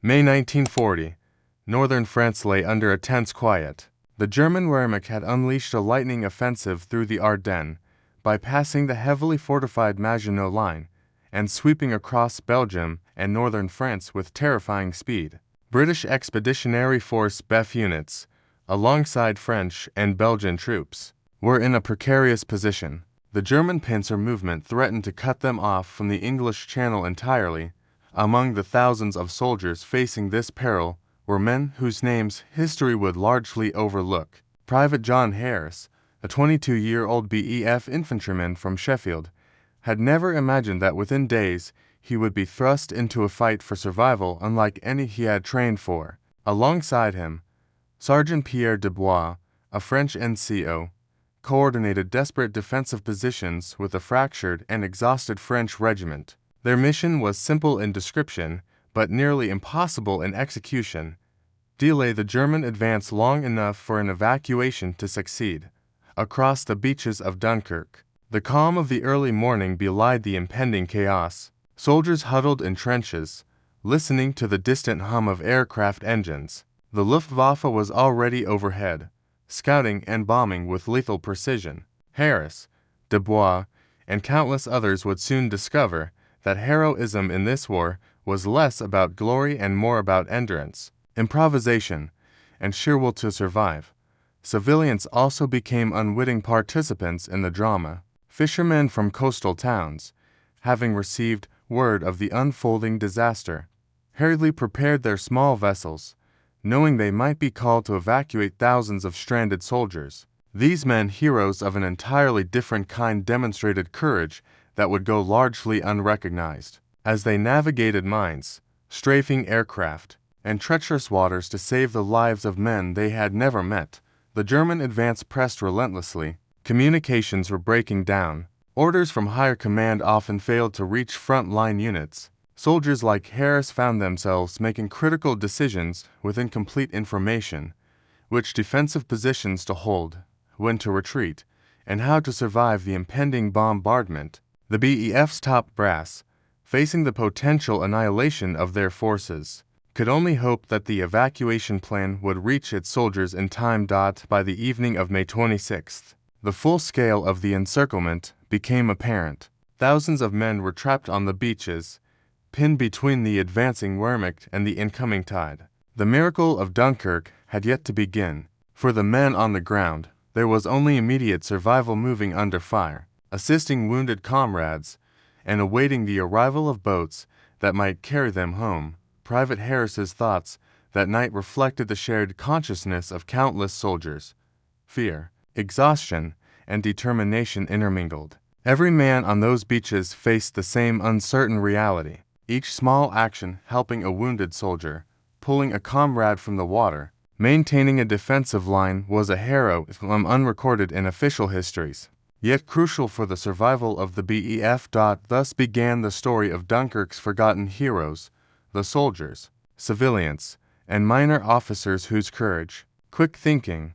May 1940. Northern France lay under a tense quiet. The German Wehrmacht had unleashed a lightning offensive through the Ardennes, bypassing the heavily fortified Maginot Line, and sweeping across Belgium and northern France with terrifying speed. British Expeditionary Force BEF units, alongside French and Belgian troops, were in a precarious position. The German pincer movement threatened to cut them off from the English Channel entirely. Among the thousands of soldiers facing this peril were men whose names history would largely overlook. Private John Harris, a 22-year-old BEF infantryman from Sheffield, had never imagined that within days he would be thrust into a fight for survival unlike any he had trained for. Alongside him, Sergeant Pierre Dubois, a French NCO, coordinated desperate defensive positions with a fractured and exhausted French regiment. Their mission was simple in description, but nearly impossible in execution: delay the German advance long enough for an evacuation to succeed. Across the beaches of Dunkirk, the calm of the early morning belied the impending chaos. Soldiers huddled in trenches, listening to the distant hum of aircraft engines. The Luftwaffe was already overhead, scouting and bombing with lethal precision. Harris, Dubois, and countless others would soon discover that heroism in this war was less about glory and more about endurance, improvisation, and sheer will to survive. Civilians also became unwitting participants in the drama. Fishermen from coastal towns, having received word of the unfolding disaster, hurriedly prepared their small vessels, knowing they might be called to evacuate thousands of stranded soldiers. These men, heroes of an entirely different kind, demonstrated courage that would go largely unrecognized. As they navigated mines, strafing aircraft, and treacherous waters to save the lives of men they had never met, the German advance pressed relentlessly. Communications were breaking down. Orders from higher command often failed to reach front-line units. Soldiers like Harris found themselves making critical decisions with incomplete information: which defensive positions to hold, when to retreat, and how to survive the impending bombardment. The BEF's top brass, facing the potential annihilation of their forces, could only hope that the evacuation plan would reach its soldiers in time. By the evening of May 26th, the full scale of the encirclement became apparent. Thousands of men were trapped on the beaches, pinned between the advancing Wehrmacht and the incoming tide. The miracle of Dunkirk had yet to begin. For the men on the ground, there was only immediate survival: moving under fire, assisting wounded comrades, and awaiting the arrival of boats that might carry them home. Private Harris's thoughts that night reflected the shared consciousness of countless soldiers. Fear, exhaustion, and determination intermingled. Every man on those beaches faced the same uncertain reality. Each small action, helping a wounded soldier, pulling a comrade from the water, maintaining a defensive line, was a heroism unrecorded in official histories, yet crucial for the survival of the BEF. Thus began the story of Dunkirk's forgotten heroes, the soldiers, civilians, and minor officers whose courage, quick thinking,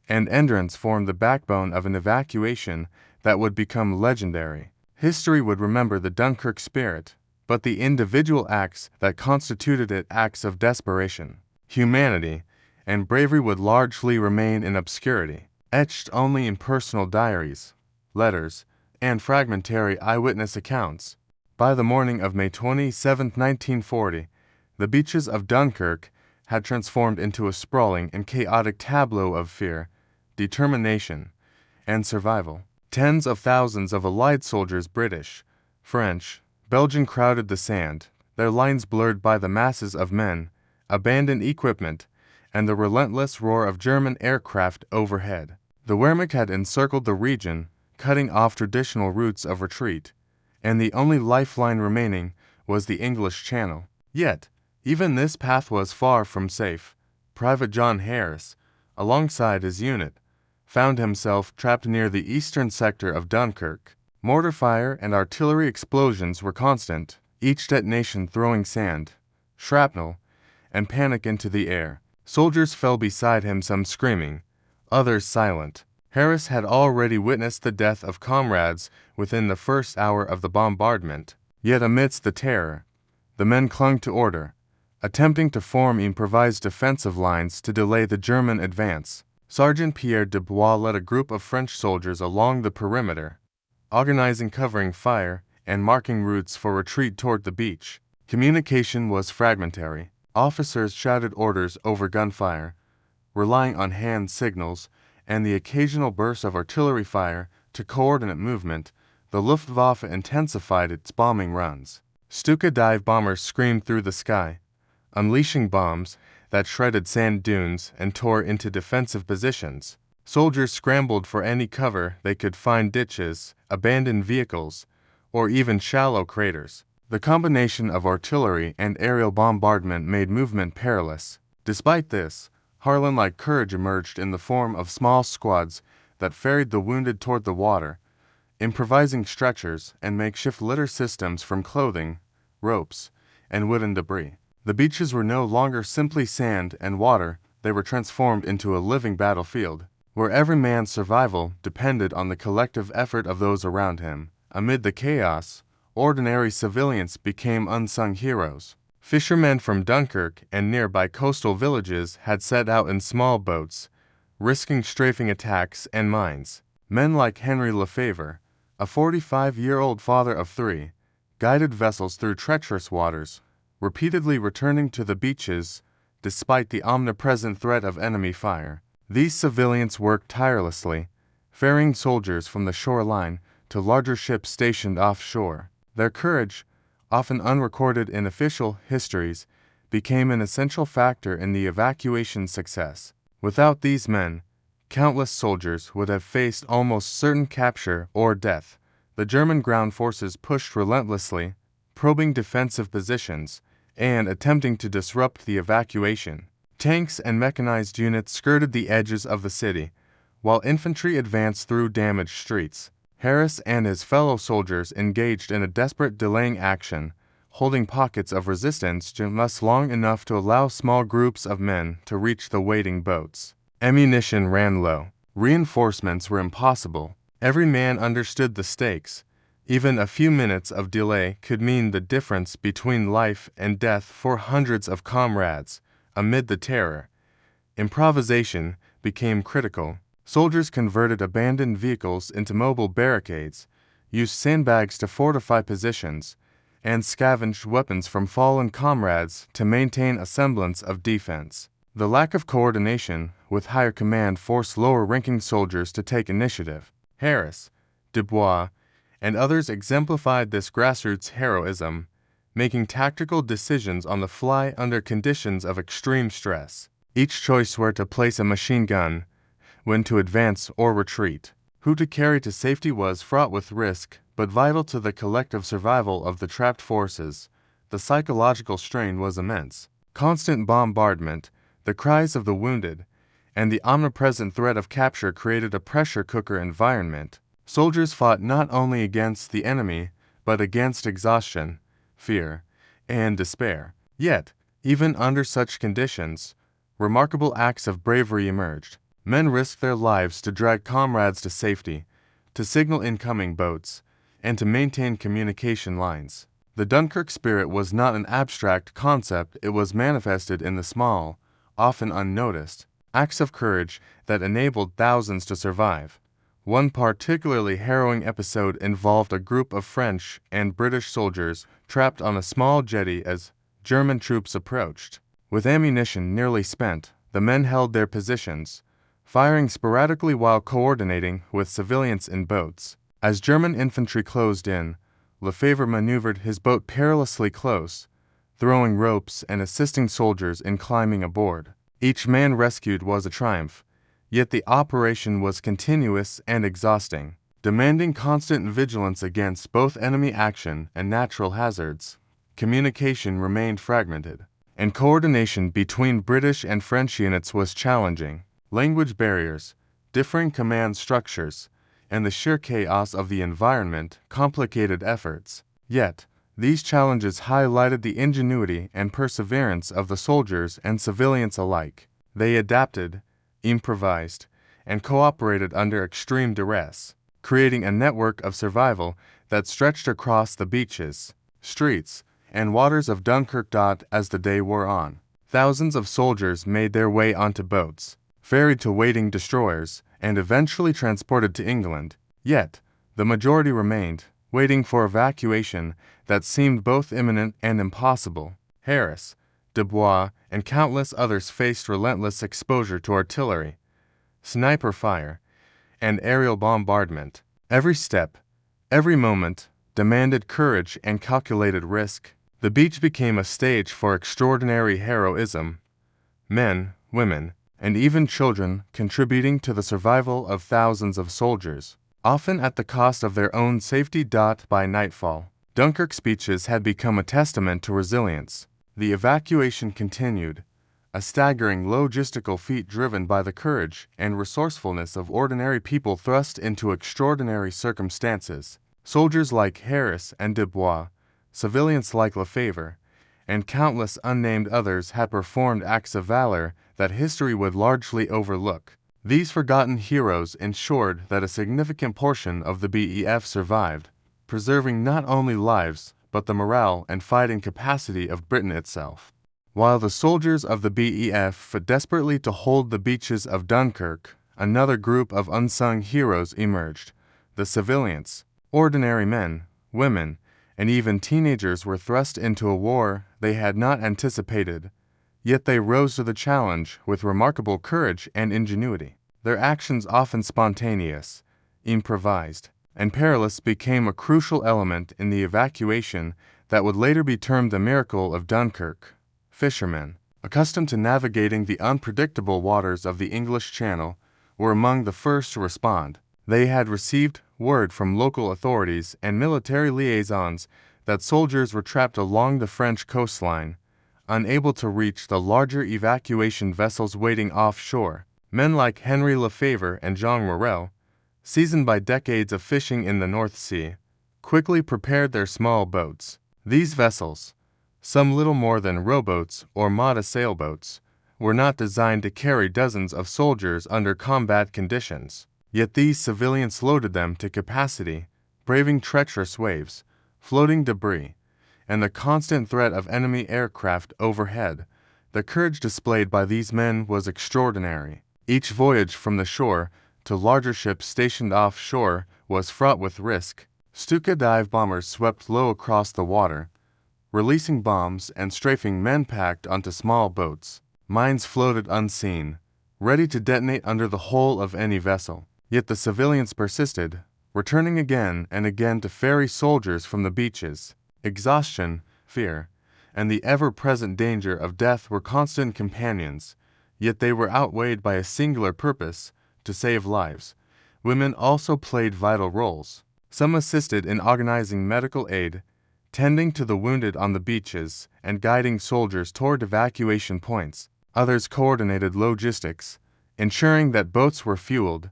and endurance formed the backbone of an evacuation that would become legendary. History would remember the Dunkirk Spirit, but the individual acts that constituted it, acts of desperation, humanity, and bravery, would largely remain in obscurity, etched only in personal diaries, letters, and fragmentary eyewitness accounts. By the morning of May 27, 1940, the beaches of Dunkirk had transformed into a sprawling and chaotic tableau of fear, determination, and survival. Tens of thousands of Allied soldiers, British, French, Belgian, crowded the sand, their lines blurred by the masses of men, abandoned equipment, and the relentless roar of German aircraft overhead. The Wehrmacht had encircled the region, cutting off traditional routes of retreat, and the only lifeline remaining was the English Channel. Yet, even this path was far from safe. Private John Harris, alongside his unit, found himself trapped near the eastern sector of Dunkirk. Mortar fire and artillery explosions were constant, each detonation throwing sand, shrapnel, and panic into the air. Soldiers fell beside him, some screaming, others silent. Harris had already witnessed the death of comrades within the first hour of the bombardment. Yet amidst the terror, the men clung to order, attempting to form improvised defensive lines to delay the German advance. Sergeant Pierre Dubois led a group of French soldiers along the perimeter, organizing covering fire and marking routes for retreat toward the beach. Communication was fragmentary. Officers shouted orders over gunfire, relying on hand signals and the occasional burst of artillery fire to coordinate movement. The Luftwaffe intensified its bombing runs. Stuka dive bombers screamed through the sky, unleashing bombs that shredded sand dunes and tore into defensive positions. Soldiers scrambled for any cover they could find: ditches, abandoned vehicles, or even shallow craters. The combination of artillery and aerial bombardment made movement perilous. Despite this, Harlan-like courage emerged in the form of small squads that ferried the wounded toward the water, improvising stretchers and makeshift litter systems from clothing, ropes, and wooden debris. The beaches were no longer simply sand and water, they were transformed into a living battlefield, where every man's survival depended on the collective effort of those around him. Amid the chaos, ordinary civilians became unsung heroes. Fishermen from Dunkirk and nearby coastal villages had set out in small boats, risking strafing attacks and mines. Men like Henry Lefebvre, a 45-year-old father of 3, guided vessels through treacherous waters, repeatedly returning to the beaches despite the omnipresent threat of enemy fire. These civilians worked tirelessly, ferrying soldiers from the shoreline to larger ships stationed offshore. Their courage, often unrecorded in official histories, became an essential factor in the evacuation's success. Without these men, countless soldiers would have faced almost certain capture or death. The German ground forces pushed relentlessly, probing defensive positions and attempting to disrupt the evacuation. Tanks and mechanized units skirted the edges of the city, while infantry advanced through damaged streets. Harris and his fellow soldiers engaged in a desperate delaying action, holding pockets of resistance just long enough to allow small groups of men to reach the waiting boats. Ammunition ran low. Reinforcements were impossible. Every man understood the stakes. Even a few minutes of delay could mean the difference between life and death for hundreds of comrades. Amid the terror, improvisation became critical. Soldiers converted abandoned vehicles into mobile barricades, used sandbags to fortify positions, and scavenged weapons from fallen comrades to maintain a semblance of defense. The lack of coordination with higher command forced lower-ranking soldiers to take initiative. Harris, Dubois, and others exemplified this grassroots heroism, making tactical decisions on the fly under conditions of extreme stress. Each choice where to place a machine gun, when to advance or retreat, who to carry to safety was fraught with risk, but vital to the collective survival of the trapped forces. The psychological strain was immense. Constant bombardment, the cries of the wounded, and the omnipresent threat of capture created a pressure cooker environment. Soldiers fought not only against the enemy, but against exhaustion, fear, and despair. Yet, even under such conditions, remarkable acts of bravery emerged. Men risked their lives to drag comrades to safety, to signal incoming boats, and to maintain communication lines. The Dunkirk Spirit was not an abstract concept, it was manifested in the small, often unnoticed, acts of courage that enabled thousands to survive. One particularly harrowing episode involved a group of French and British soldiers trapped on a small jetty as German troops approached. With ammunition nearly spent, the men held their positions, firing sporadically while coordinating with civilians in boats. As German infantry closed in, Lefebvre maneuvered his boat perilously close, throwing ropes and assisting soldiers in climbing aboard. Each man rescued was a triumph, yet the operation was continuous and exhausting, demanding constant vigilance against both enemy action and natural hazards. Communication remained fragmented, and coordination between British and French units was challenging. Language barriers, differing command structures, and the sheer chaos of the environment complicated efforts. Yet, these challenges highlighted the ingenuity and perseverance of the soldiers and civilians alike. They adapted, improvised, and cooperated under extreme duress, creating a network of survival that stretched across the beaches, streets, and waters of Dunkirk. As the day wore on, thousands of soldiers made their way onto boats, ferried to waiting destroyers, and eventually transported to England. Yet, the majority remained, waiting for evacuation that seemed both imminent and impossible. Harris, Dubois, and countless others faced relentless exposure to artillery, sniper fire, and aerial bombardment. Every step, every moment, demanded courage and calculated risk. The beach became a stage for extraordinary heroism, men, women, and even children contributing to the survival of thousands of soldiers, often at the cost of their own safety. By nightfall, Dunkirk's beaches had become a testament to resilience. The evacuation continued, a staggering logistical feat driven by the courage and resourcefulness of ordinary people thrust into extraordinary circumstances. Soldiers like Harris and Dubois, civilians like Lefebvre, and countless unnamed others had performed acts of valor that history would largely overlook. These forgotten heroes ensured that a significant portion of the BEF survived, preserving not only lives but the morale and fighting capacity of Britain itself. While the soldiers of the BEF fought desperately to hold the beaches of Dunkirk, another group of unsung heroes emerged. The civilians, ordinary men, women, and even teenagers were thrust into a war they had not anticipated, yet they rose to the challenge with remarkable courage and ingenuity. Their actions, often spontaneous, improvised, and perilous, became a crucial element in the evacuation that would later be termed the miracle of Dunkirk. Fishermen, accustomed to navigating the unpredictable waters of the English Channel, were among the first to respond. They had received word from local authorities and military liaisons that soldiers were trapped along the French coastline, unable to reach the larger evacuation vessels waiting offshore. Men like Henry Lefebvre and Jean Morel, seasoned by decades of fishing in the North Sea, quickly prepared their small boats. These vessels, some little more than rowboats or modest sailboats, were not designed to carry dozens of soldiers under combat conditions. Yet these civilians loaded them to capacity, braving treacherous waves, floating debris, and the constant threat of enemy aircraft overhead. The courage displayed by these men was extraordinary. Each voyage from the shore to larger ships stationed offshore was fraught with risk. Stuka dive bombers swept low across the water, releasing bombs and strafing men packed onto small boats. Mines floated unseen, ready to detonate under the hull of any vessel. Yet the civilians persisted, returning again and again to ferry soldiers from the beaches. Exhaustion, fear, and the ever-present danger of death were constant companions, yet they were outweighed by a singular purpose: to save lives. Women also played vital roles. Some assisted in organizing medical aid, tending to the wounded on the beaches, and guiding soldiers toward evacuation points. Others coordinated logistics, ensuring that boats were fueled,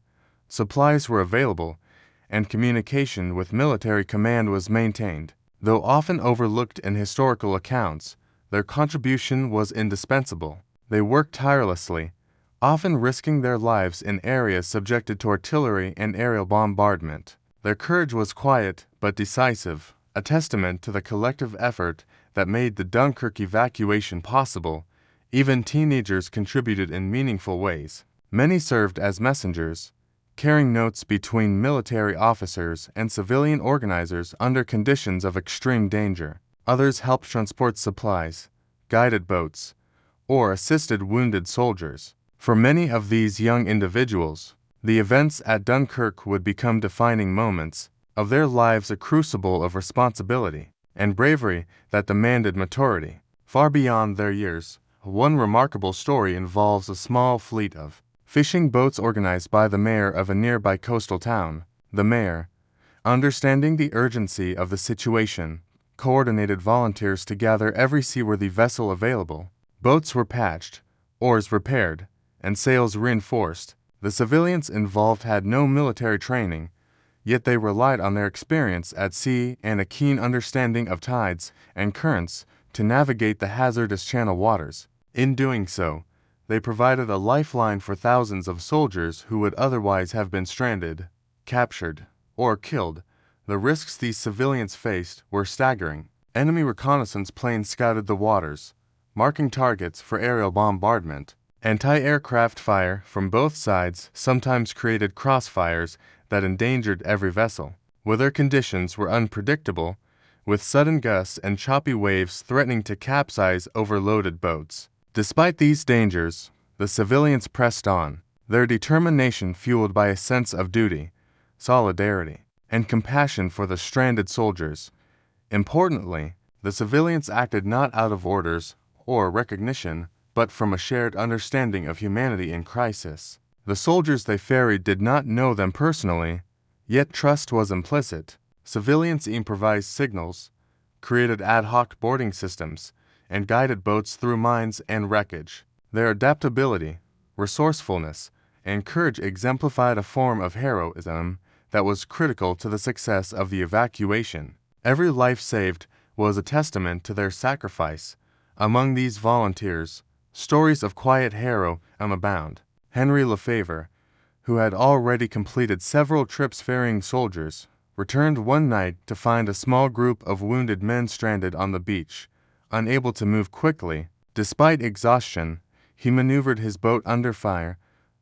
supplies were available, and communication with military command was maintained. Though often overlooked in historical accounts, their contribution was indispensable. They worked tirelessly, often risking their lives in areas subjected to artillery and aerial bombardment. Their courage was quiet but decisive, a testament to the collective effort that made the Dunkirk evacuation possible. Even teenagers contributed in meaningful ways. Many served as messengers, carrying notes between military officers and civilian organizers under conditions of extreme danger. Others helped transport supplies, guided boats, or assisted wounded soldiers. For many of these young individuals, the events at Dunkirk would become defining moments of their lives, a crucible of responsibility and bravery that demanded maturity. Far beyond their years, one remarkable story involves a small fleet of fishing boats organized by the mayor of a nearby coastal town. The mayor, understanding the urgency of the situation, coordinated volunteers to gather every seaworthy vessel available. Boats were patched, oars repaired, and sails reinforced. The civilians involved had no military training, yet they relied on their experience at sea and a keen understanding of tides and currents to navigate the hazardous channel waters. In doing so, they provided a lifeline for thousands of soldiers who would otherwise have been stranded, captured, or killed. The risks these civilians faced were staggering. Enemy reconnaissance planes scouted the waters, marking targets for aerial bombardment. Anti-aircraft fire from both sides sometimes created crossfires that endangered every vessel. Weather conditions were unpredictable, with sudden gusts and choppy waves threatening to capsize overloaded boats. Despite these dangers, the civilians pressed on, their determination fueled by a sense of duty, solidarity, and compassion for the stranded soldiers. Importantly, the civilians acted not out of orders or recognition, but from a shared understanding of humanity in crisis. The soldiers they ferried did not know them personally, yet trust was implicit. Civilians improvised signals, created ad hoc boarding systems, and guided boats through mines and wreckage. Their adaptability, resourcefulness, and courage exemplified a form of heroism that was critical to the success of the evacuation. Every life saved was a testament to their sacrifice. Among these volunteers, stories of quiet heroism abound. Henry Lefebvre, who had already completed several trips ferrying soldiers, returned one night to find a small group of wounded men stranded on the beach, unable to move quickly. Despite exhaustion, he maneuvered his boat under fire,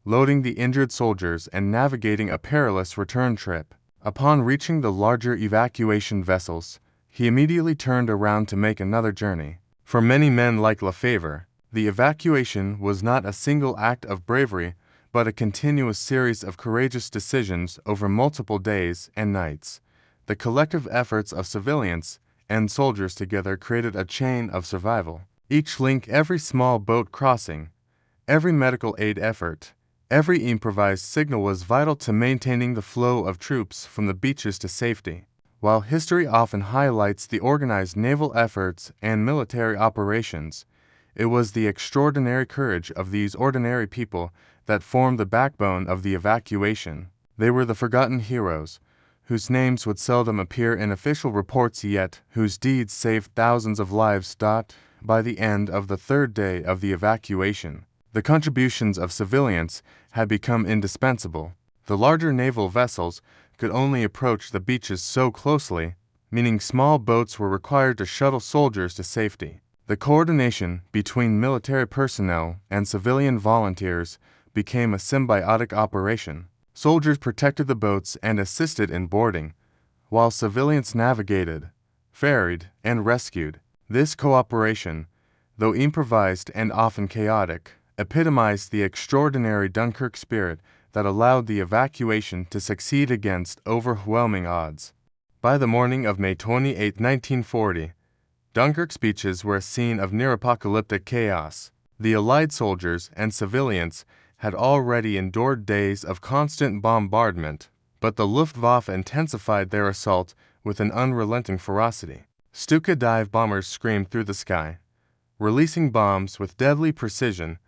loading the injured soldiers and navigating a perilous return trip. Upon reaching the larger evacuation vessels, he immediately turned around to make another journey. For many men like Lefebvre, the evacuation was not a single act of bravery, but a continuous series of courageous decisions over multiple days and nights. The collective efforts of civilians and soldiers together created a chain of survival. Each link, every small boat crossing, every medical aid effort, every improvised signal was vital to maintaining the flow of troops from the beaches to safety. While history often highlights the organized naval efforts and military operations, it was the extraordinary courage of these ordinary people that formed the backbone of the evacuation. They were the forgotten heroes, whose names would seldom appear in official reports yet whose deeds saved thousands of lives. By the end of the third day of the evacuation, the contributions of civilians had become indispensable. The larger naval vessels could only approach the beaches so closely, meaning small boats were required to shuttle soldiers to safety. The coordination between military personnel and civilian volunteers became a symbiotic operation. Soldiers protected the boats and assisted in boarding, while civilians navigated, ferried, and rescued. This cooperation, though improvised and often chaotic, epitomized the extraordinary Dunkirk spirit that allowed the evacuation to succeed against overwhelming odds. By the morning of May 28, 1940, Dunkirk's beaches were a scene of near-apocalyptic chaos. The Allied soldiers and civilians had already endured days of constant bombardment, but the Luftwaffe intensified their assault with an unrelenting ferocity. Stuka dive bombers screamed through the sky, releasing bombs with deadly precision,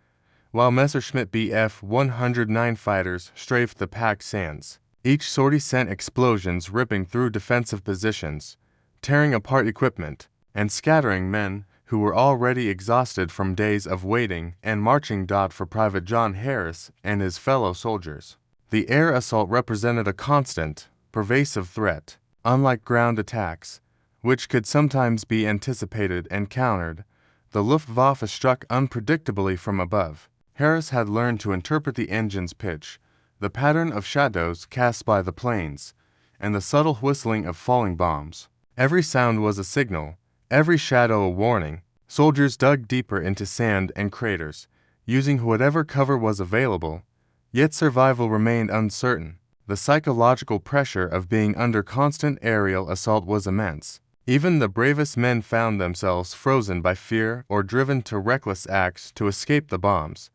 while Messerschmitt Bf 109 fighters strafed the packed sands. Each sortie sent explosions ripping through defensive positions, tearing apart equipment, and scattering men who were already exhausted from days of waiting and marching. For Private John Harris and his fellow soldiers, the air assault represented a constant, pervasive threat. Unlike ground attacks, which could sometimes be anticipated and countered, the Luftwaffe struck unpredictably from above. Harris had learned to interpret the engine's pitch, the pattern of shadows cast by the planes, and the subtle whistling of falling bombs. Every sound was a signal, every shadow a warning. Soldiers dug deeper into sand and craters, using whatever cover was available, yet survival remained uncertain. The psychological pressure of being under constant aerial assault was immense. Even the bravest men found themselves frozen by fear or driven to reckless acts to escape the bombs.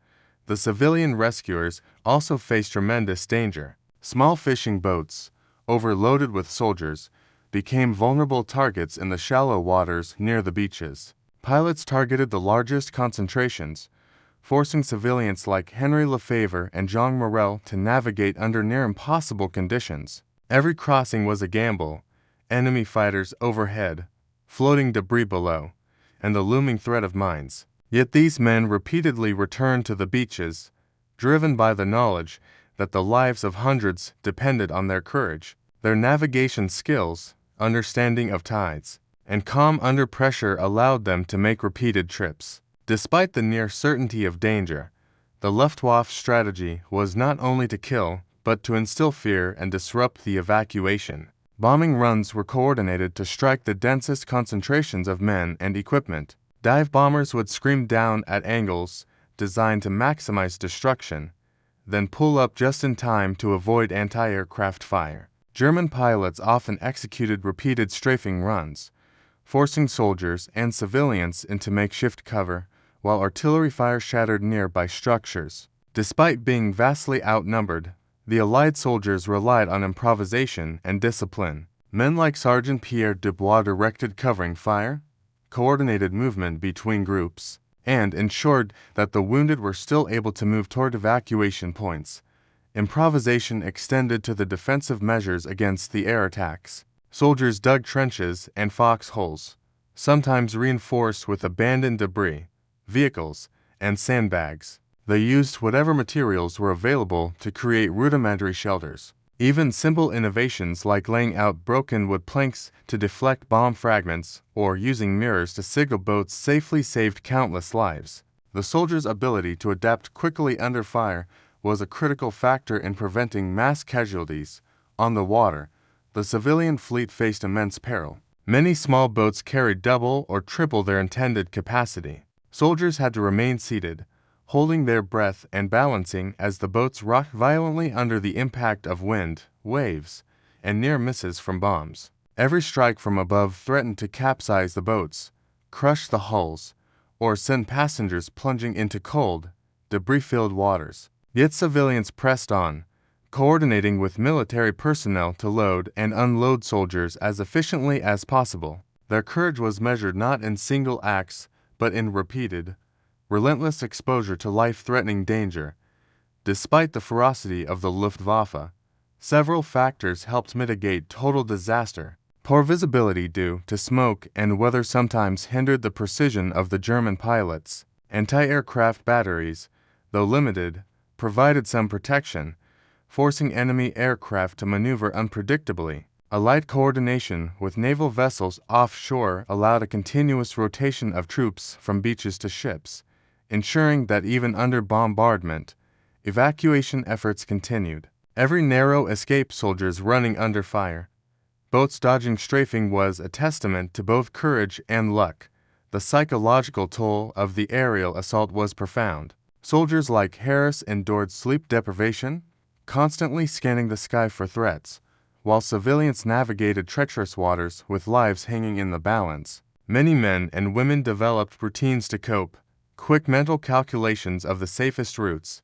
The civilian rescuers also faced tremendous danger. Small fishing boats, overloaded with soldiers, became vulnerable targets in the shallow waters near the beaches. Pilots targeted the largest concentrations, forcing civilians like Henry Lefebvre and Jean Morel to navigate under near impossible conditions. Every crossing was a gamble, enemy fighters overhead, floating debris below, and the looming threat of mines. Yet these men repeatedly returned to the beaches, driven by the knowledge that the lives of hundreds depended on their courage. Their navigation skills, understanding of tides, and calm under pressure allowed them to make repeated trips. Despite the near certainty of danger, the Luftwaffe strategy was not only to kill, but to instill fear and disrupt the evacuation. Bombing runs were coordinated to strike the densest concentrations of men and equipment. Dive bombers would scream down at angles designed to maximize destruction, then pull up just in time to avoid anti-aircraft fire. German pilots often executed repeated strafing runs, forcing soldiers and civilians into makeshift cover, while artillery fire shattered nearby structures. Despite being vastly outnumbered, the Allied soldiers relied on improvisation and discipline. Men like Sergeant Pierre Dubois directed covering fire, coordinated movement between groups, and ensured that the wounded were still able to move toward evacuation points. Improvisation extended to the defensive measures against the air attacks. Soldiers dug trenches and foxholes, sometimes reinforced with abandoned debris, vehicles, and sandbags. They used whatever materials were available to create rudimentary shelters. Even simple innovations like laying out broken wood planks to deflect bomb fragments or using mirrors to signal boats safely saved countless lives. The soldiers' ability to adapt quickly under fire was a critical factor in preventing mass casualties. On the water, the civilian fleet faced immense peril. Many small boats carried double or triple their intended capacity. Soldiers had to remain seated, holding their breath and balancing as the boats rocked violently under the impact of wind, waves, and near misses from bombs. Every strike from above threatened to capsize the boats, crush the hulls, or send passengers plunging into cold, debris-filled waters. Yet civilians pressed on, coordinating with military personnel to load and unload soldiers as efficiently as possible. Their courage was measured not in single acts, but in repeated, relentless exposure to life-threatening danger. Despite the ferocity of the Luftwaffe, several factors helped mitigate total disaster. Poor visibility due to smoke and weather sometimes hindered the precision of the German pilots. Anti-aircraft batteries, though limited, provided some protection, forcing enemy aircraft to maneuver unpredictably. Allied coordination with naval vessels offshore allowed a continuous rotation of troops from beaches to ships, ensuring that even under bombardment, evacuation efforts continued. Every narrow escape soldiers running under fire, boats dodging strafing was a testament to both courage and luck. The psychological toll of the aerial assault was profound. Soldiers like Harris endured sleep deprivation, constantly scanning the sky for threats, while civilians navigated treacherous waters with lives hanging in the balance. Many men and women developed routines to cope, quick mental calculations of the safest routes,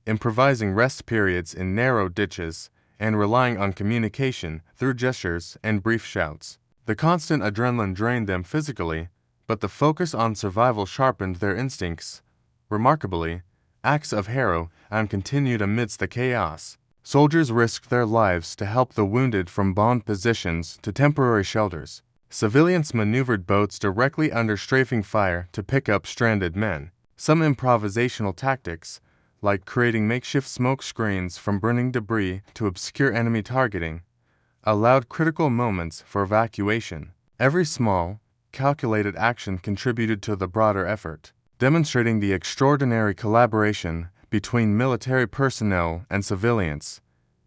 improvising rest periods in narrow ditches, and relying on communication through gestures and brief shouts. The constant adrenaline drained them physically, but the focus on survival sharpened their instincts. Remarkably, acts of heroism continued amidst the chaos. Soldiers risked their lives to help the wounded from bombed positions to temporary shelters. Civilians maneuvered boats directly under strafing fire to pick up stranded men. Some improvisational tactics, like creating makeshift smoke screens from burning debris to obscure enemy targeting, allowed critical moments for evacuation. Every small, calculated action contributed to the broader effort, demonstrating the extraordinary collaboration between military personnel and civilians.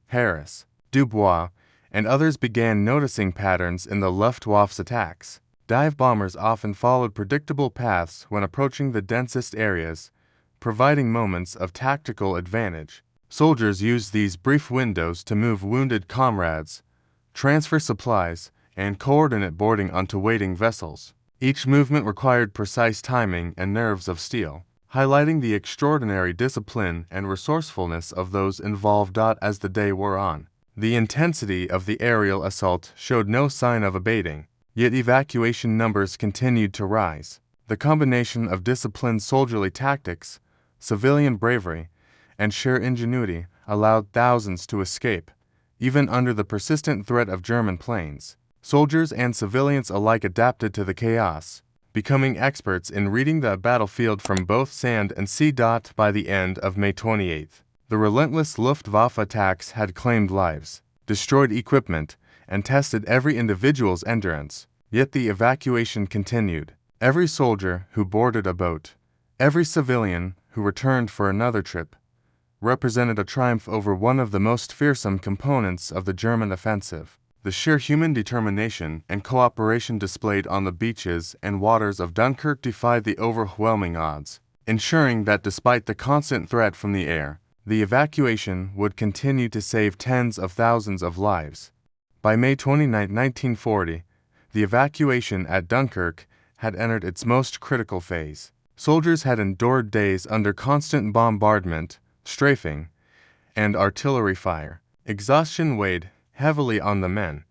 Harris, Dubois, and others began noticing patterns in the Luftwaffe's attacks. Dive bombers often followed predictable paths when approaching the densest areas, providing moments of tactical advantage. Soldiers used these brief windows to move wounded comrades, transfer supplies, and coordinate boarding onto waiting vessels. Each movement required precise timing and nerves of steel, highlighting the extraordinary discipline and resourcefulness of those involved. As the day wore on, the intensity of the aerial assault showed no sign of abating, yet evacuation numbers continued to rise. The combination of disciplined soldierly tactics, civilian bravery, and sheer ingenuity allowed thousands to escape, even under the persistent threat of German planes. Soldiers and civilians alike adapted to the chaos, becoming experts in reading the battlefield from both sand and sea. By the end of May 28, the relentless Luftwaffe attacks had claimed lives, destroyed equipment, and tested every individual's endurance. Yet the evacuation continued. Every soldier who boarded a boat, every civilian who returned for another trip, represented a triumph over one of the most fearsome components of the German offensive. The sheer human determination and cooperation displayed on the beaches and waters of Dunkirk defied the overwhelming odds, ensuring that despite the constant threat from the air, the evacuation would continue to save tens of thousands of lives. By May 29, 1940, the evacuation at Dunkirk had entered its most critical phase. Soldiers had endured days under constant bombardment, strafing, and artillery fire. Exhaustion weighed heavily on the men,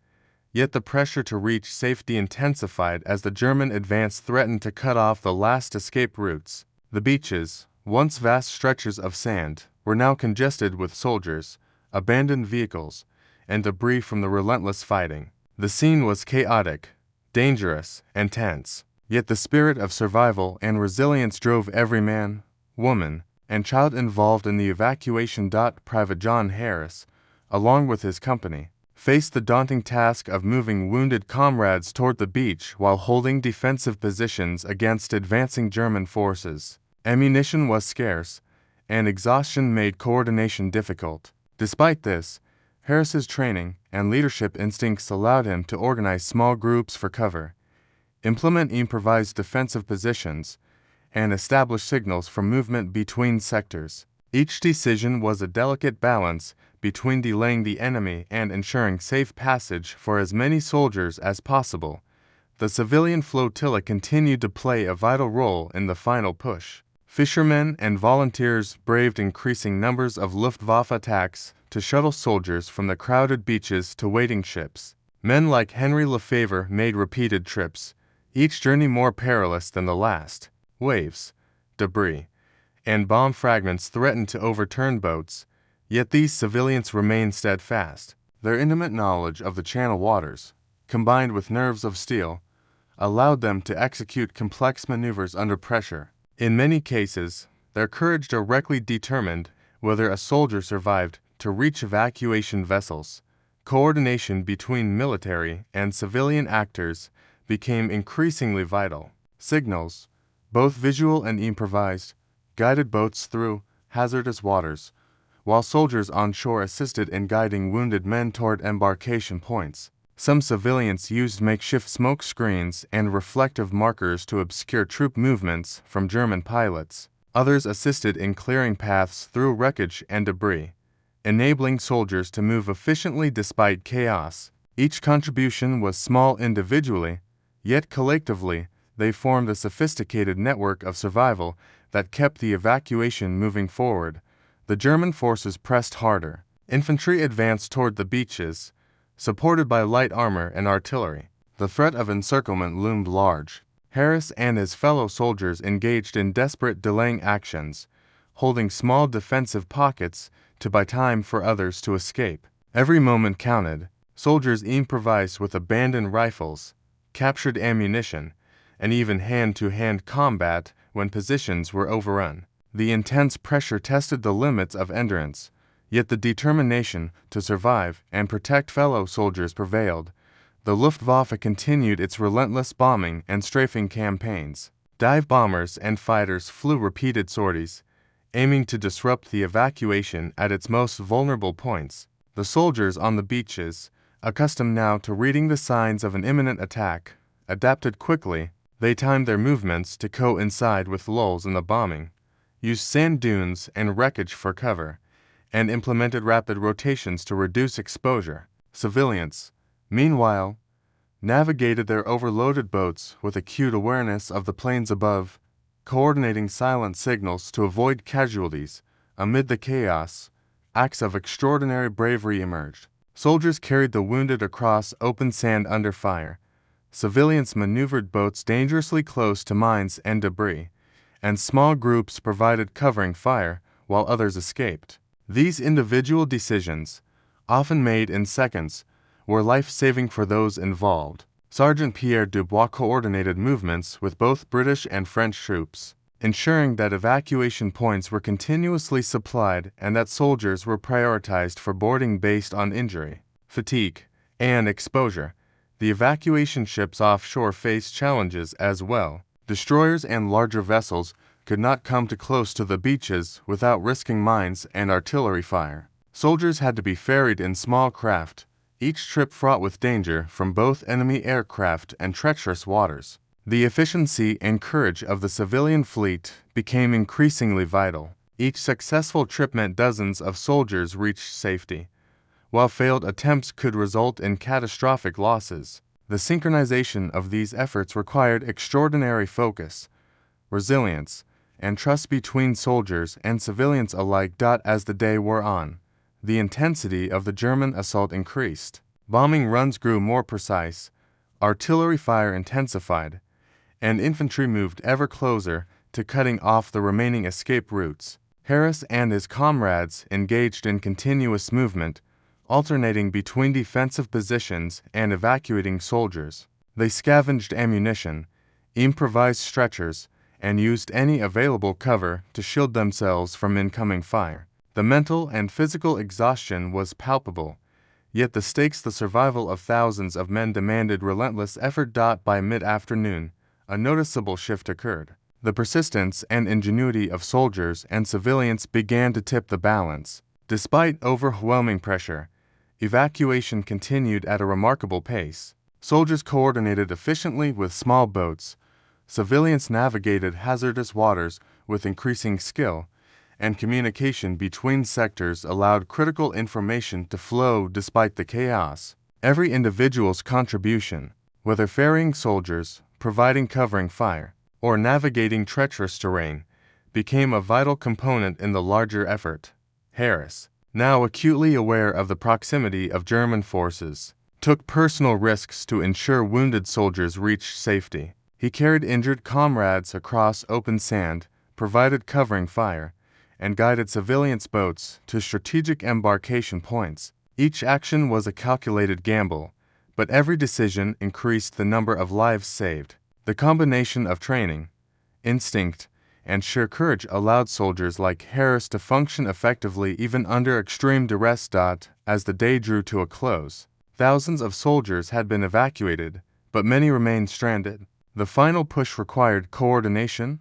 yet the pressure to reach safety intensified as the German advance threatened to cut off the last escape routes. The beaches, once vast stretches of sand, were now congested with soldiers, abandoned vehicles, and debris from the relentless fighting. The scene was chaotic, dangerous, and tense, yet the spirit of survival and resilience drove every man, woman, and child involved in the evacuation. Private John Harris, along with his company, faced the daunting task of moving wounded comrades toward the beach while holding defensive positions against advancing German forces. Ammunition was scarce, and exhaustion made coordination difficult. Despite this, Harris's training and leadership instincts allowed him to organize small groups for cover, implement improvised defensive positions, and establish signals for movement between sectors. Each decision was a delicate balance between delaying the enemy and ensuring safe passage for as many soldiers as possible. The civilian flotilla continued to play a vital role in the final push. Fishermen and volunteers braved increasing numbers of Luftwaffe attacks to shuttle soldiers from the crowded beaches to waiting ships. Men like Henry Lefebvre made repeated trips, each journey more perilous than the last. Waves, debris, and bomb fragments threatened to overturn boats, yet these civilians remained steadfast. Their intimate knowledge of the channel waters, combined with nerves of steel, allowed them to execute complex maneuvers under pressure. In many cases, their courage directly determined whether a soldier survived to reach evacuation vessels. Coordination between military and civilian actors became increasingly vital. Signals, both visual and improvised, guided boats through hazardous waters, while soldiers on shore assisted in guiding wounded men toward embarkation points. Some civilians used makeshift smoke screens and reflective markers to obscure troop movements from German pilots. Others assisted in clearing paths through wreckage and debris, enabling soldiers to move efficiently despite chaos. Each contribution was small individually, yet collectively, they formed a sophisticated network of survival that kept the evacuation moving forward. The German forces pressed harder. Infantry advanced toward the beaches, supported by light armor and artillery. The threat of encirclement loomed large. Harris and his fellow soldiers engaged in desperate delaying actions, holding small defensive pockets to buy time for others to escape. Every moment counted. Soldiers improvised with abandoned rifles, captured ammunition, and even hand-to-hand combat when positions were overrun. The intense pressure tested the limits of endurance, yet the determination to survive and protect fellow soldiers prevailed. The Luftwaffe continued its relentless bombing and strafing campaigns. Dive bombers and fighters flew repeated sorties, aiming to disrupt the evacuation at its most vulnerable points. The soldiers on the beaches, accustomed now to reading the signs of an imminent attack, adapted quickly. They timed their movements to coincide with lulls in the bombing, used sand dunes and wreckage for cover, and implemented rapid rotations to reduce exposure. Civilians, meanwhile, navigated their overloaded boats with acute awareness of the plains above, coordinating silent signals to avoid casualties. Amid the chaos, acts of extraordinary bravery emerged. Soldiers carried the wounded across open sand under fire. Civilians maneuvered boats dangerously close to mines and debris, and small groups provided covering fire while others escaped. These individual decisions, often made in seconds, were life-saving for those involved. Sergeant Pierre Dubois coordinated movements with both British and French troops, ensuring that evacuation points were continuously supplied and that soldiers were prioritized for boarding based on injury, fatigue, and exposure. The evacuation ships offshore faced challenges as well. Destroyers and larger vessels could not come too close to the beaches without risking mines and artillery fire. Soldiers had to be ferried in small craft, each trip fraught with danger from both enemy aircraft and treacherous waters. The efficiency and courage of the civilian fleet became increasingly vital. Each successful trip meant dozens of soldiers reached safety, while failed attempts could result in catastrophic losses. The synchronization of these efforts required extraordinary focus, resilience, and trust between soldiers and civilians alike. As the day wore on, the intensity of the German assault increased. Bombing runs grew more precise, artillery fire intensified, and infantry moved ever closer to cutting off the remaining escape routes. Harris and his comrades engaged in continuous movement, alternating between defensive positions and evacuating soldiers. They scavenged ammunition, improvised stretchers, and used any available cover to shield themselves from incoming fire. The mental and physical exhaustion was palpable, yet the stakes, the survival of thousands of men, demanded relentless effort. By mid-afternoon, a noticeable shift occurred. The persistence and ingenuity of soldiers and civilians began to tip the balance. Despite overwhelming pressure, evacuation continued at a remarkable pace. Soldiers coordinated efficiently with small boats, civilians navigated hazardous waters with increasing skill, and communication between sectors allowed critical information to flow despite the chaos. Every individual's contribution, whether ferrying soldiers, providing covering fire, or navigating treacherous terrain, became a vital component in the larger effort. Harris, now acutely aware of the proximity of German forces, took personal risks to ensure wounded soldiers reached safety. He carried injured comrades across open sand, provided covering fire, and guided civilians' boats to strategic embarkation points. Each action was a calculated gamble, but every decision increased the number of lives saved. The combination of training, instinct, and sheer courage allowed soldiers like Harris to function effectively even under extreme duress. As the day drew to a close, thousands of soldiers had been evacuated, but many remained stranded. The final push required coordination,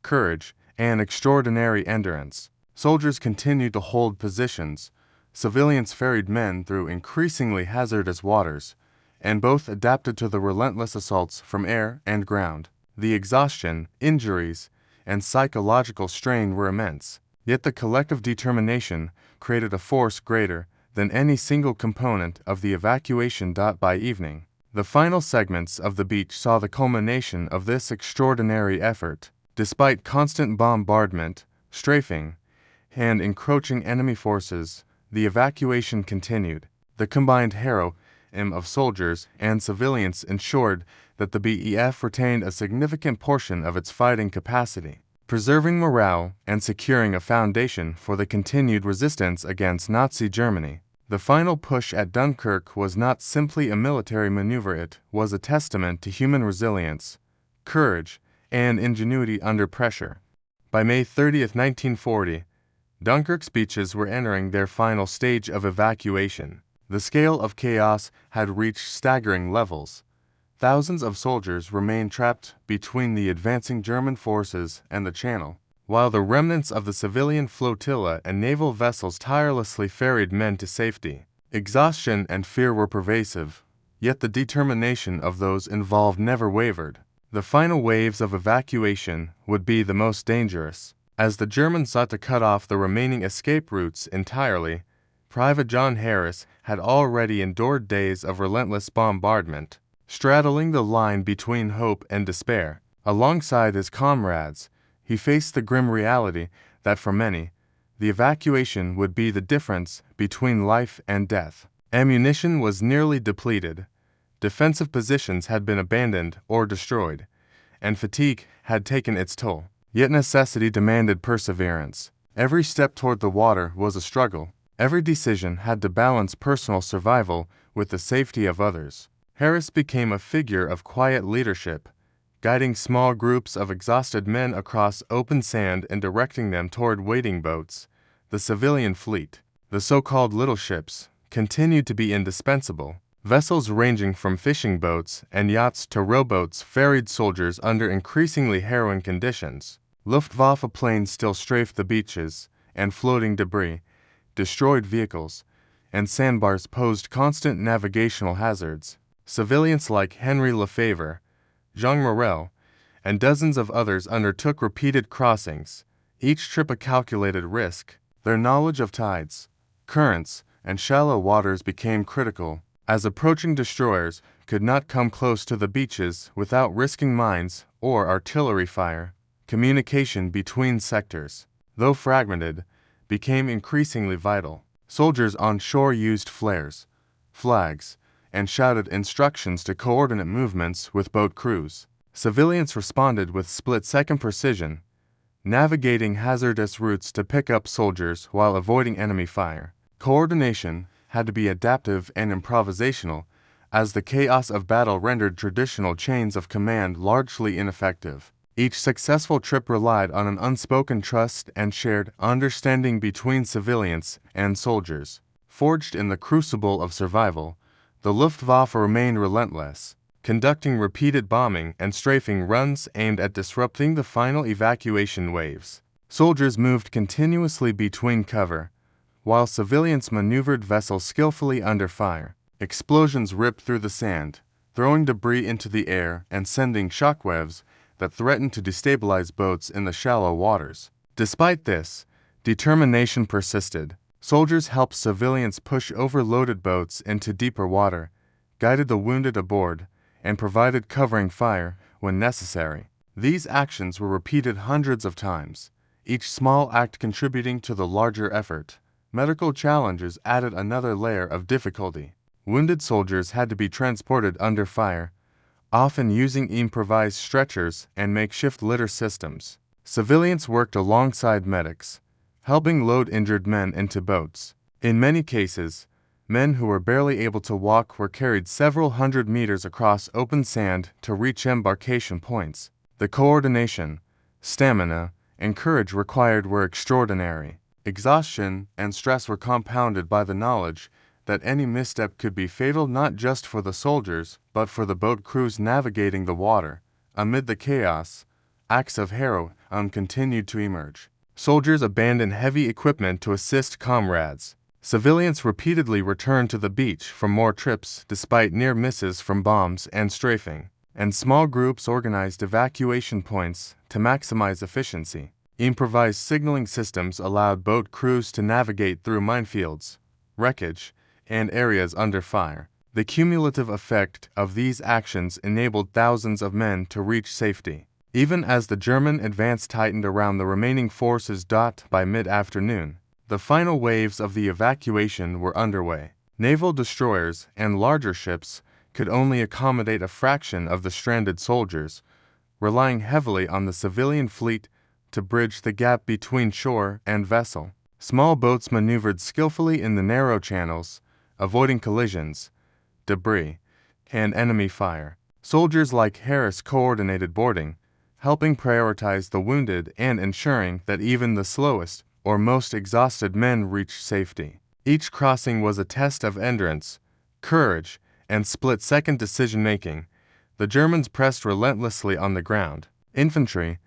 courage, and extraordinary endurance. Soldiers continued to hold positions, civilians ferried men through increasingly hazardous waters, and both adapted to the relentless assaults from air and ground. The exhaustion, injuries, and psychological strain were immense, yet the collective determination created a force greater than any single component of the evacuation. By evening, the final segments of the beach saw the culmination of this extraordinary effort. Despite constant bombardment, strafing, and encroaching enemy forces, the evacuation continued. The combined heroism of soldiers and civilians ensured that the WWII retained a significant portion of its fighting capacity, preserving morale and securing a foundation for the continued resistance against Nazi Germany. The final push at Dunkirk was not simply a military maneuver, it was a testament to human resilience, courage, and ingenuity under pressure. By May 30, 1940, Dunkirk's beaches were entering their final stage of evacuation. The scale of chaos had reached staggering levels. Thousands of soldiers remained trapped between the advancing German forces and the Channel, while the remnants of the civilian flotilla and naval vessels tirelessly ferried men to safety. Exhaustion and fear were pervasive, yet the determination of those involved never wavered. The final waves of evacuation would be the most dangerous. As the Germans sought to cut off the remaining escape routes entirely, Private John Harris had already endured days of relentless bombardment. Straddling the line between hope and despair, alongside his comrades, he faced the grim reality that for many, the evacuation would be the difference between life and death. Ammunition was nearly depleted, defensive positions had been abandoned or destroyed, and fatigue had taken its toll. Yet necessity demanded perseverance. Every step toward the water was a struggle. Every decision had to balance personal survival with the safety of others. Harris became a figure of quiet leadership, guiding small groups of exhausted men across open sand and directing them toward waiting boats. The civilian fleet, the so-called little ships, continued to be indispensable, Vessels ranging from fishing boats and yachts to rowboats ferried soldiers under increasingly harrowing conditions. Luftwaffe planes still strafed the beaches, and floating debris, destroyed vehicles, and sandbars posed constant navigational hazards. Civilians like Henry Lefebvre, Jean Morel, and dozens of others undertook repeated crossings, each trip a calculated risk. Their knowledge of tides, currents, and shallow waters became critical, as approaching destroyers could not come close to the beaches without risking mines or artillery fire. Communication between sectors, though fragmented, became increasingly vital. Soldiers on shore used flares, flags, and shouted instructions to coordinate movements with boat crews. Civilians responded with split-second precision, navigating hazardous routes to pick up soldiers while avoiding enemy fire. Coordination had to be adaptive and improvisational, as the chaos of battle rendered traditional chains of command largely ineffective. Each successful trip relied on an unspoken trust and shared understanding between civilians and soldiers. Forged in the crucible of survival, the Luftwaffe remained relentless, conducting repeated bombing and strafing runs aimed at disrupting the final evacuation waves. Soldiers moved continuously between cover, while civilians maneuvered vessels skillfully under fire. Explosions ripped through the sand, throwing debris into the air and sending shockwaves that threatened to destabilize boats in the shallow waters. Despite this, determination persisted. Soldiers helped civilians push overloaded boats into deeper water, guided the wounded aboard, and provided covering fire when necessary. These actions were repeated hundreds of times, each small act contributing to the larger effort. Medical challenges added another layer of difficulty. Wounded soldiers had to be transported under fire, often using improvised stretchers and makeshift litter systems. Civilians worked alongside medics, helping load injured men into boats. In many cases, men who were barely able to walk were carried several hundred meters across open sand to reach embarkation points. The coordination, stamina, and courage required were extraordinary. Exhaustion and stress were compounded by the knowledge that any misstep could be fatal not just for the soldiers, but for the boat crews navigating the water. Amid the chaos, acts of heroism continued to emerge. Soldiers abandoned heavy equipment to assist comrades. Civilians repeatedly returned to the beach for more trips despite near misses from bombs and strafing, and small groups organized evacuation points to maximize efficiency. Improvised signaling systems allowed boat crews to navigate through minefields, wreckage, and areas under fire. The cumulative effect of these actions enabled thousands of men to reach safety. Even as the German advance tightened around the remaining forces. By mid-afternoon, the final waves of the evacuation were underway. Naval destroyers and larger ships could only accommodate a fraction of the stranded soldiers, relying heavily on the civilian fleet to bridge the gap between shore and vessel. Small boats maneuvered skillfully in the narrow channels, avoiding collisions, debris, and enemy fire. Soldiers like Harris coordinated boarding, helping prioritize the wounded and ensuring that even the slowest or most exhausted men reached safety. Each crossing was a test of endurance, courage, and split-second decision-making. The Germans pressed relentlessly on the ground. Infantry,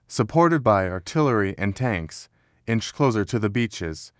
supported by artillery and tanks, inched closer to the beaches,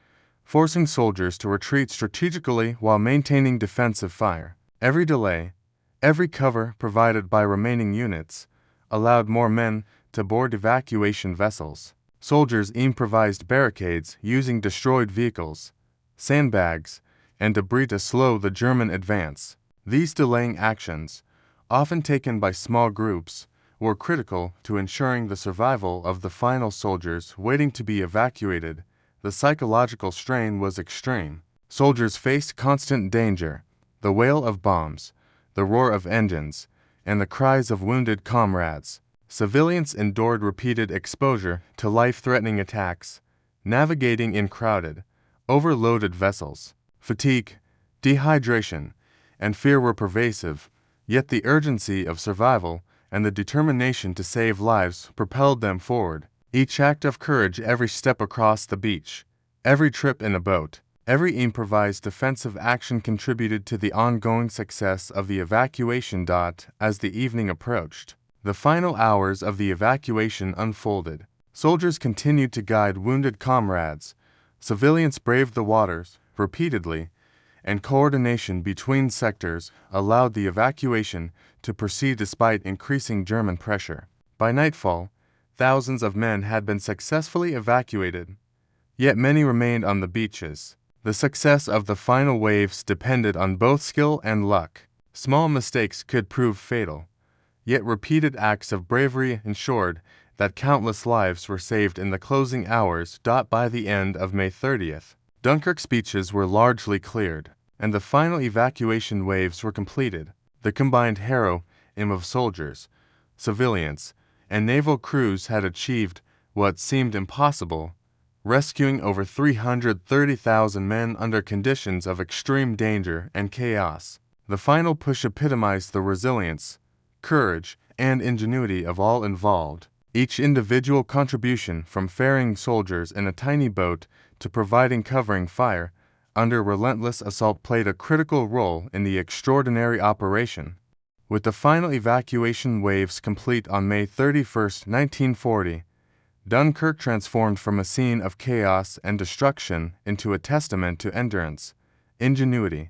forcing soldiers to retreat strategically while maintaining defensive fire. Every delay, every cover provided by remaining units, allowed more men to board evacuation vessels. Soldiers improvised barricades using destroyed vehicles, sandbags, and debris to slow the German advance. These delaying actions, often taken by small groups, were critical to ensuring the survival of the final soldiers waiting to be evacuated. The psychological strain was extreme. Soldiers faced constant danger, the wail of bombs, the roar of engines, and the cries of wounded comrades. Civilians endured repeated exposure to life-threatening attacks, navigating in crowded, overloaded vessels. Fatigue, dehydration, and fear were pervasive, yet the urgency of survival and the determination to save lives propelled them forward. Each act of courage, every step across the beach, every trip in a boat, Every improvised defensive action contributed to the ongoing success of the evacuation. As the evening approached, the final hours of the evacuation unfolded. Soldiers continued to guide wounded comrades, civilians braved the waters repeatedly, and coordination between sectors allowed the evacuation to proceed despite increasing German pressure. By nightfall, thousands of men had been successfully evacuated, yet many remained on the beaches. The success of the final waves depended on both skill and luck. Small mistakes could prove fatal, yet repeated acts of bravery ensured that countless lives were saved in the closing hours. By the end of May 30th, Dunkirk's beaches were largely cleared, and the final evacuation waves were completed. The combined heroism of soldiers, civilians, and naval crews had achieved what seemed impossible, rescuing over 330,000 men under conditions of extreme danger and chaos. The final push epitomized the resilience, courage, and ingenuity of all involved. Each individual contribution, from ferrying soldiers in a tiny boat to providing covering fire under relentless assault, played a critical role in the extraordinary operation. With the final evacuation waves complete on May 31, 1940, Dunkirk transformed from a scene of chaos and destruction into a testament to endurance, ingenuity,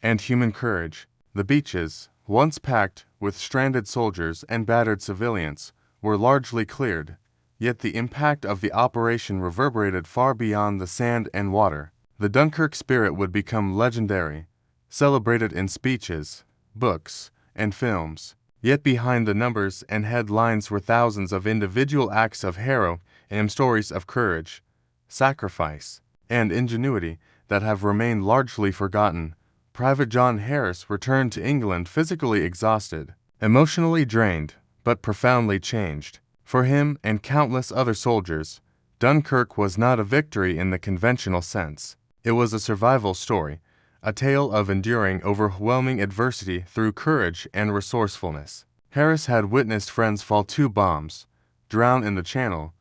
and human courage. The beaches, once packed with stranded soldiers and battered civilians, were largely cleared, yet the impact of the operation reverberated far beyond the sand and water. The Dunkirk Spirit would become legendary, celebrated in speeches, books, and films. Yet behind the numbers and headlines were thousands of individual acts of heroism and stories of courage, sacrifice, and ingenuity that have remained largely forgotten. Private John Harris returned to England physically exhausted, emotionally drained, but profoundly changed. For him and countless other soldiers, Dunkirk was not a victory in the conventional sense. It was a survival story, a tale of enduring overwhelming adversity through courage and resourcefulness. Harris had witnessed friends fall to bombs, drown in the Channel,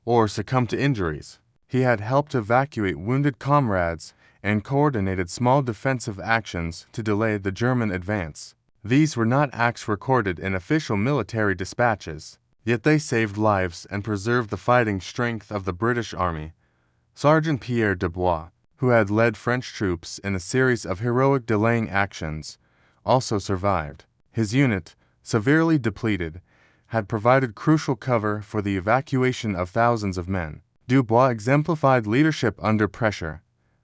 or succumb to injuries. He had helped evacuate wounded comrades and coordinated small defensive actions to delay the German advance. These were not acts recorded in official military dispatches, yet they saved lives and preserved the fighting strength of the British Army. Sergeant Pierre Dubois, who had led French troops in a series of heroic delaying actions, also survived. His unit, severely depleted, had provided crucial cover for the evacuation of thousands of men. Dubois exemplified leadership under pressure,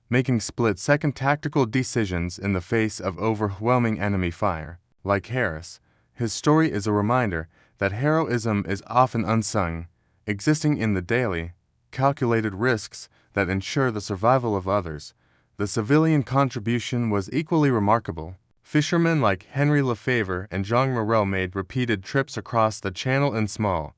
making split-second tactical decisions in the face of overwhelming enemy fire. Like Harris, his story is a reminder that heroism is often unsung, existing in the daily, calculated risks that ensure the survival of others. The civilian contribution was equally remarkable. Fishermen like Henry Lefebvre and Jean Moreau made repeated trips across the Channel in small,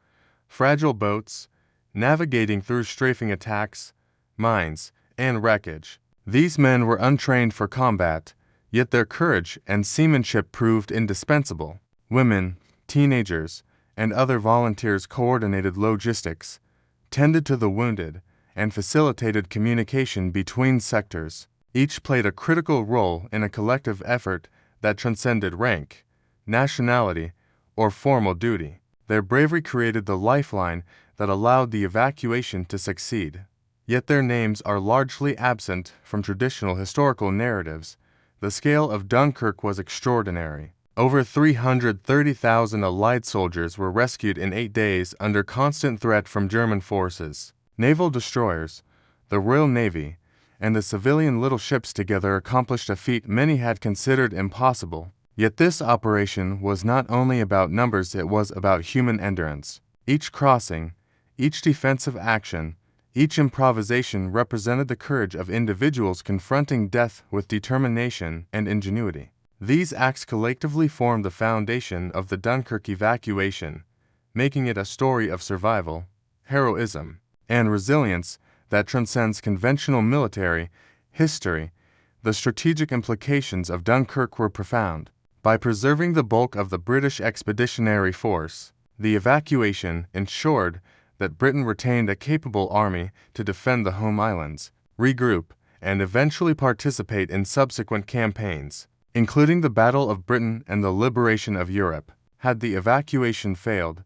fragile boats, navigating through strafing attacks, mines, and wreckage. These men were untrained for combat, yet their courage and seamanship proved indispensable. Women, teenagers, and other volunteers coordinated logistics, tended to the wounded, and facilitated communication between sectors. Each played a critical role in a collective effort that transcended rank, nationality, or formal duty. Their bravery created the lifeline that allowed the evacuation to succeed. Yet their names are largely absent from traditional historical narratives. The scale of Dunkirk was extraordinary. Over 330,000 Allied soldiers were rescued in 8 days under constant threat from German forces. Naval destroyers, the Royal Navy, and the civilian little ships together accomplished a feat many had considered impossible. Yet this operation was not only about numbers, it was about human endurance. Each crossing, each defensive action, each improvisation represented the courage of individuals confronting death with determination and ingenuity. These acts collectively formed the foundation of the Dunkirk evacuation, making it a story of survival, heroism, and resilience that transcends conventional military history. The strategic implications of Dunkirk were profound. By preserving the bulk of the British Expeditionary Force, the evacuation ensured that Britain retained a capable army to defend the home islands, regroup, and eventually participate in subsequent campaigns, including the Battle of Britain and the liberation of Europe. Had the evacuation failed,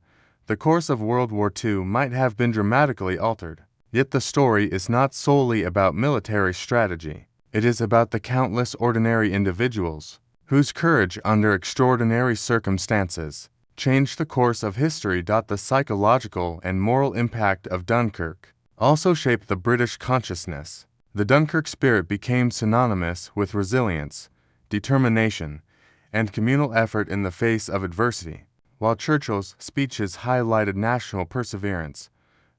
the course of World War II might have been dramatically altered. Yet the story is not solely about military strategy. It is about the countless ordinary individuals whose courage under extraordinary circumstances changed the course of history. The psychological and moral impact of Dunkirk also shaped the British consciousness. The Dunkirk Spirit became synonymous with resilience, determination, and communal effort in the face of adversity. While Churchill's speeches highlighted national perseverance,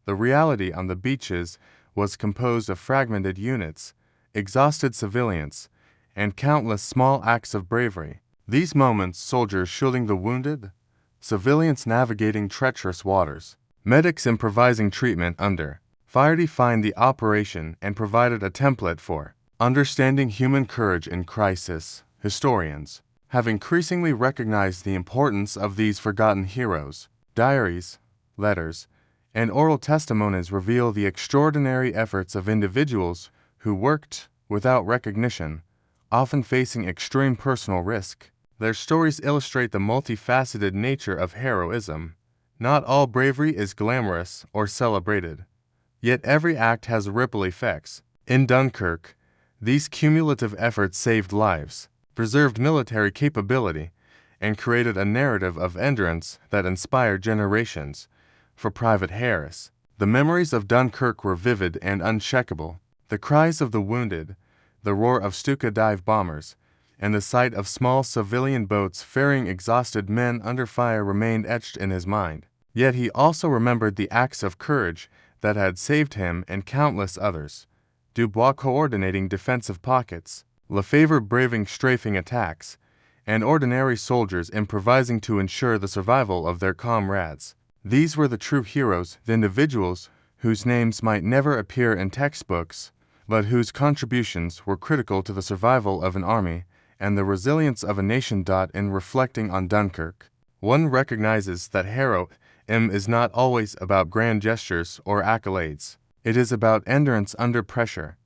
the reality on the beaches was composed of fragmented units, exhausted civilians, and countless small acts of bravery. These moments, soldiers shielding the wounded, civilians navigating treacherous waters, medics improvising treatment under fire, defined the operation and provided a template for understanding human courage in crisis. Historians have increasingly recognized the importance of these forgotten heroes. Diaries, letters, and oral testimonies reveal the extraordinary efforts of individuals who worked without recognition, often facing extreme personal risk. Their stories illustrate the multifaceted nature of heroism. Not all bravery is glamorous or celebrated, yet every act has ripple effects. In Dunkirk, these cumulative efforts saved lives, preserved military capability, and created a narrative of endurance that inspired generations. For Private Harris, the memories of Dunkirk were vivid and unshakable. The cries of the wounded, the roar of Stuka dive bombers, and the sight of small civilian boats ferrying exhausted men under fire remained etched in his mind. Yet he also remembered the acts of courage that had saved him and countless others. Dubois coordinating defensive pockets, Lefebvre braving strafing attacks, and ordinary soldiers improvising to ensure the survival of their comrades. These were the true heroes, the individuals whose names might never appear in textbooks, but whose contributions were critical to the survival of an army and the resilience of a nation. In reflecting on Dunkirk, one recognizes that heroism is not always about grand gestures or accolades. It is about endurance under pressure,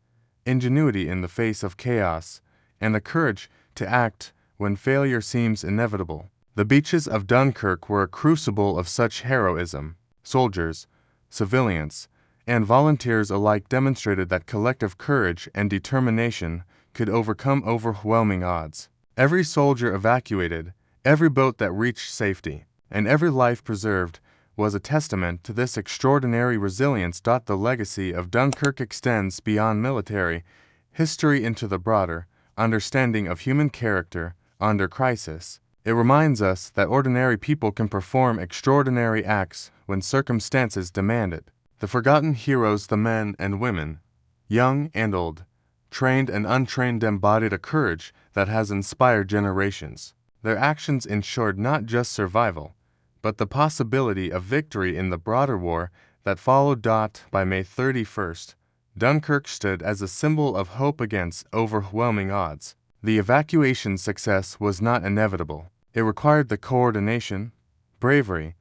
ingenuity in the face of chaos, and the courage to act when failure seems inevitable. The beaches of Dunkirk were a crucible of such heroism. Soldiers, civilians, and volunteers alike demonstrated that collective courage and determination could overcome overwhelming odds. Every soldier evacuated, every boat that reached safety, and every life preserved was a testament to this extraordinary resilience. The legacy of Dunkirk extends beyond military history into the broader understanding of human character under crisis. It reminds us that ordinary people can perform extraordinary acts when circumstances demand it. The forgotten heroes, the men and women, young and old, trained and untrained, embodied a courage that has inspired generations. Their actions ensured not just survival, but the possibility of victory in the broader war that followed. By May 31st, Dunkirk stood as a symbol of hope against overwhelming odds. The evacuation's success was not inevitable. It required the coordination, bravery,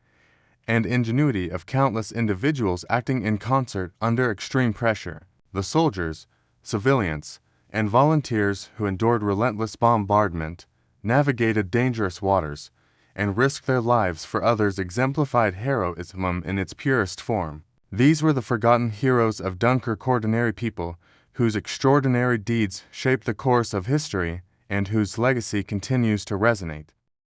and ingenuity of countless individuals acting in concert under extreme pressure. The soldiers, civilians, and volunteers who endured relentless bombardment, navigated dangerous waters, and risked their lives for others exemplified heroism in its purest form. These were the forgotten heroes of Dunkirk, ordinary people whose extraordinary deeds shaped the course of history and whose legacy continues to resonate.